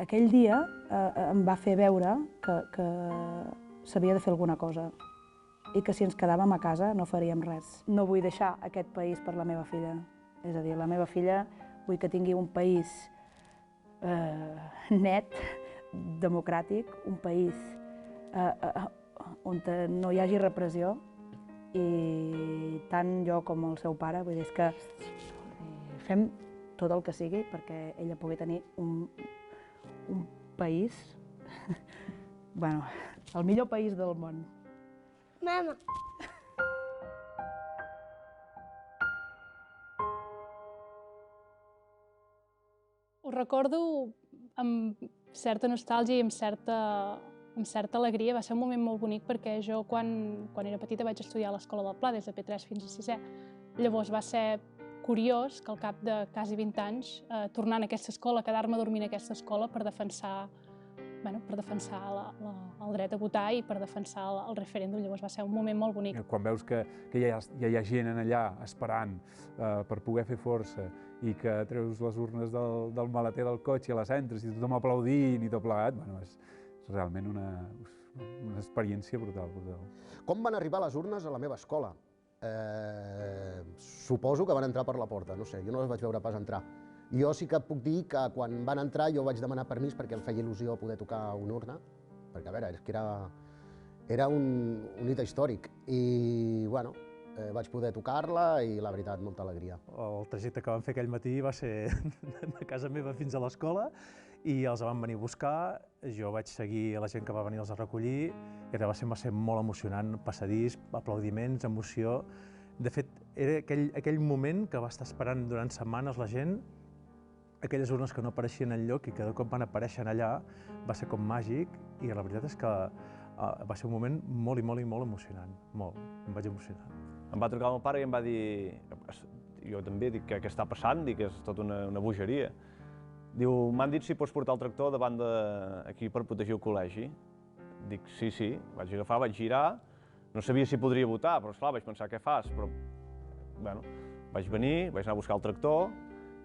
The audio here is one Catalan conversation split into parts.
Aquell dia em va fer veure que s'havia de fer alguna cosa i que si ens quedàvem a casa no faríem res. No vull deixar aquest país per la meva filla. És a dir, la meva filla vull que tingui un país net, democràtic, un país on no hi hagi repressió, i tant jo com el seu pare, vull dir, és que fem tot el que sigui perquè ella pugui tenir un país, bueno, el millor país del món. Mama. Ho recordo amb certa nostàlgia i amb certa alegria. Va ser un moment molt bonic perquè jo, quan era petita, vaig estudiar a l'Escola del Pla, des de P3 fins a 6è. Llavors va ser curiós que al cap de quasi 20 anys, tornant a aquesta escola, quedar-me a dormir en aquesta escola per defensar el dret a votar i per defensar el referèndum. Llavors va ser un moment molt bonic. Quan veus que ja hi ha gent allà esperant per poder fer força i que treus les urnes del maleter del cotxe i les entres i tothom aplaudint i tot plegat, és realment una experiència brutal. Com van arribar les urnes a la meva escola? Suposo que van entrar per la porta, no sé, jo no les vaig veure pas entrar. Jo sí que puc dir que quan van entrar jo vaig demanar permís perquè em feia il·lusió poder tocar una urna, perquè a veure, és que era un hit històric i, bueno, vaig poder tocar-la i la veritat, molta alegria. El trajecte que vam fer aquell matí va ser de casa meva fins a l'escola i els van venir a buscar, jo vaig seguir la gent que va venir-los a recollir, i va ser molt emocionant, passadís, aplaudiments, emoció. De fet, era aquell moment que va estar esperant durant setmanes la gent, aquelles urnes que no apareixien enlloc i que de cop van aparèixer allà, va ser com màgic i la veritat és que va ser un moment molt emocionant, molt, em vaig emocionar. Em va trucar el meu pare i em va dir, jo també dic, què està passant? Dic, és tot una bogeria. Diu, m'han dit si pots portar el tractor davant d'aquí per protegir el col·legi. Dic, sí, vaig agafar, vaig girar, no sabia si podria votar, però esclar, vaig pensar, què fas? Però, bueno, vaig venir, vaig anar a buscar el tractor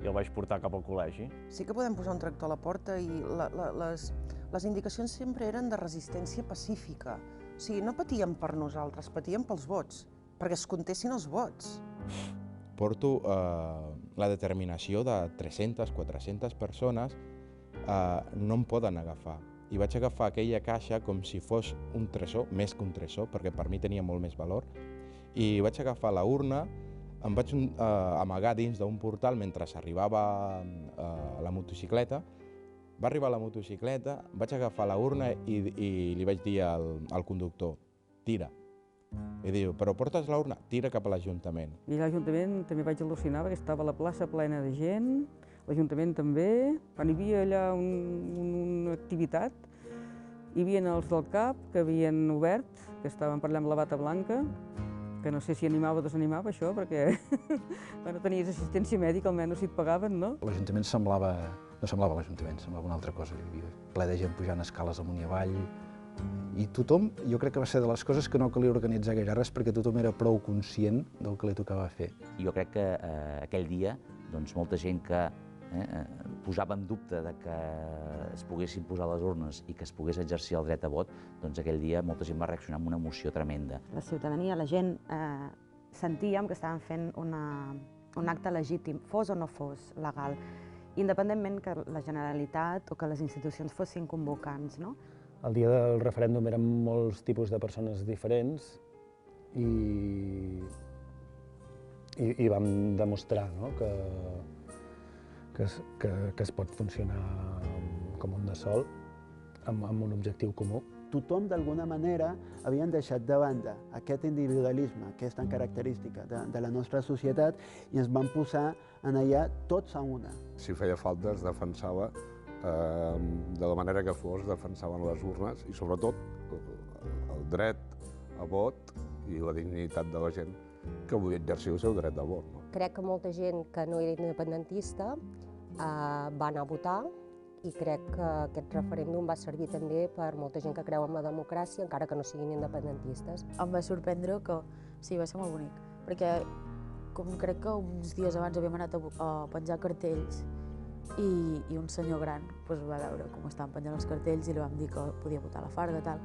i el vaig portar cap al col·legi. Sí que podem posar un tractor a la porta i les indicacions sempre eren de resistència pacífica. O sigui, no patíem per nosaltres, patíem pels vots, perquè es comptessin els vots. Porto la determinació de 300, 400 persones no em poden agafar. I vaig agafar aquella caixa com si fos un tresor, més que un tresor, perquè per mi tenia molt més valor. I vaig agafar la urna, em vaig amagar dins d'un portal mentre arribava la motocicleta. Va arribar la motocicleta, vaig agafar la urna i li vaig dir al conductor, tira. I diu, però portes l'urna? Tira cap a l'Ajuntament. I l'Ajuntament també vaig al·lucinar perquè estava la plaça plena de gent, l'Ajuntament també. Quan hi havia allà una activitat, hi havia els del CAP que havien obert, que estaven parlant amb la bata blanca, que no sé si animava o desanimava això, perquè quan tenies assistència mèdica almenys si et pagaven, no? L'Ajuntament no semblava l'Ajuntament, semblava una altra cosa. Hi havia ple de gent pujant escales amunt i avall, i tothom, jo crec que va ser de les coses que no calia organitzar gaire res perquè tothom era prou conscient del que li tocava fer. Jo crec que aquell dia molta gent que posava en dubte que es poguessin posar les urnes i que es pogués exercir el dret a vot, doncs aquell dia molta gent va reaccionar amb una emoció tremenda. La ciutadania, la gent, sentíem que estàvem fent un acte legítim, fos o no fos legal, independentment que la Generalitat o que les institucions fossin convocants, no? El dia del referèndum eren molts tipus de persones diferents i vam demostrar que es pot funcionar com un de sol, amb un objectiu comú. Tothom, d'alguna manera, havien deixat de banda aquest individualisme que és tan característica de la nostra societat i ens van posar en allà tots a una. Si feia falta es defensava de la manera que fos, defensaven les urnes i sobretot el dret a vot i la dignitat de la gent que volia exercir el seu dret de vot. Crec que molta gent que no era independentista va anar a votar i crec que aquest referèndum va servir també per molta gent que creu en la democràcia, encara que no siguin independentistes. Em va sorprendre que sí, va ser molt bonic, perquè com crec que uns dies abans havíem anat a penjar cartells i un senyor gran va veure com estaven penjant els cartells i li vam dir que podia votar a la Farga, tal.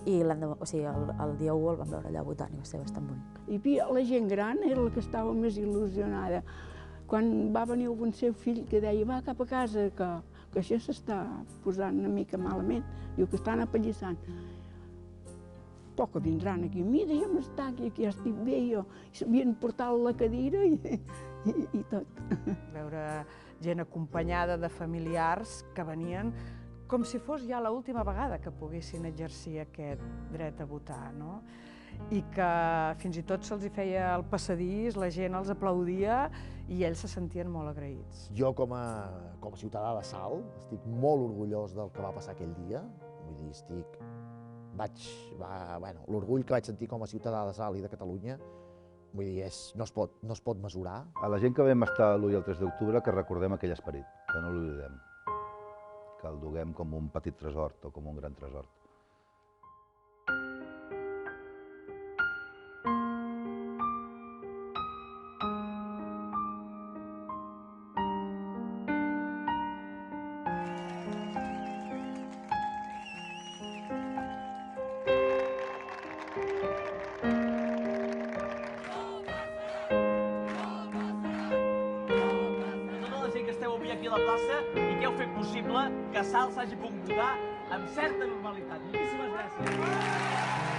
I el dia 1 el vam veure allà votant i va ser bastant bonic. I la gent gran era la que estava més il·lusionada. Quan va venir algun seu fill que deia va cap a casa, que això s'està posant una mica malament, diu que estan apallissant. Però que vindran aquí, mira, ja m'està aquí, ja estic bé jo. S'havien portat la cadira i tot. Veure gent acompanyada de familiars que venien com si fos ja l'última vegada que poguessin exercir aquest dret a votar, no? I que fins i tot se'ls feia el passadís, la gent els aplaudia i ells se sentien molt agraïts. Jo, com a ciutadà de Salt, estic molt orgullós del que va passar aquell dia. Vull dir, l'orgull que vaig sentir com a ciutadà de Salt i de Catalunya, vull dir, no es pot mesurar. A la gent que vam estar l'1 i el 3 d'octubre, que recordem aquell esperit, que no l'oblidem, que el duguem com un petit tresor o com un gran tresor. Aquí a la plaça i que heu fet possible que Salt s'hagi pogut votar amb certa normalitat. Moltíssimes gràcies.